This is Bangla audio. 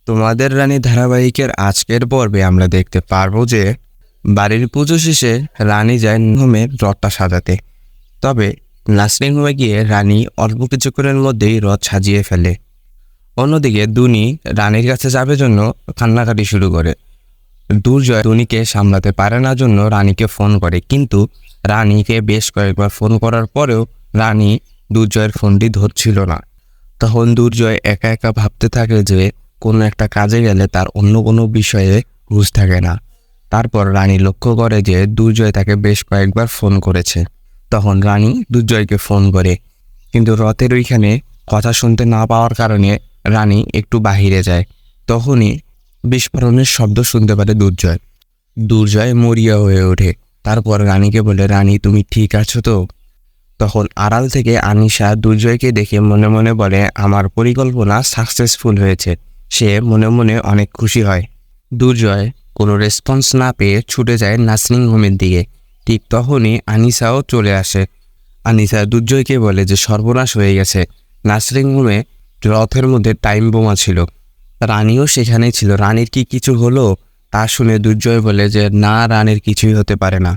তোমাদের রানী ধারাবাহিকের আজকের পর্বে আমরা দেখতে পারবো যে বাড়ির পুজো শেষে রানী যায় হোমের রথটা সাজাতে। তবে নার্সিং হোমে গিয়ে রানী অল্প কিছুক্ষণের মধ্যেই রথ সাজিয়ে ফেলে। অন্যদিকে দুনি রানীর কাছে যাবে জন্য কান্নাকাটি শুরু করে। দুর্জয় দুনিকে সামলাতে পারে না জন্য রানীকে ফোন করে, কিন্তু রানীকে বেশ কয়েকবার ফোন করার পরেও রানী দুর্জয়ের ফোনটি ধরছিল না। তখন দুর্জয় একা একা ভাবতে থাকে যে কোনো একটা কাজে গেলে তার অন্য কোনো বিষয়ে হুঁশ থাকে না। তারপর রানী লক্ষ্য করে যে দুর্জয় তাকে বেশ কয়েকবার ফোন করেছে। তখন রানী দুর্জয়কে ফোন করে, কিন্তু রথের ওইখানে কথা শুনতে না পাওয়ার কারণে রানী একটু বাহিরে যায়। তখনই বিস্ফোরণের শব্দ শুনতে পারে দুর্জয়। দুর্জয় মরিয়া হয়ে ওঠে। তারপর রানীকে বলে, রানী তুমি ঠিক আছো তো? তখন আড়াল থেকে আনিশা দুর্জয়কে দেখে মনে মনে বলে, আমার পরিকল্পনা সাকসেসফুল হয়েছে। সে মনে মনে অনেক খুশি হয়। দুর্জয় কোনো রেসপন্স না পেয়ে ছুটে যায় নার্সিং হোমের দিকে। ঠিক তখনই আনিশাও চলে আসে। আনিশা দুর্জয়কে বলে যে সর্বনাশ হয়ে গেছে, নার্সিং হোমে রথের মধ্যে টাইম বোমা ছিল। রানীও সেখানেই ছিল। রানীর কি কিছু হলো? তা শুনে দুর্জয় বলে যে না, রানীর কিছুই হতে পারে না।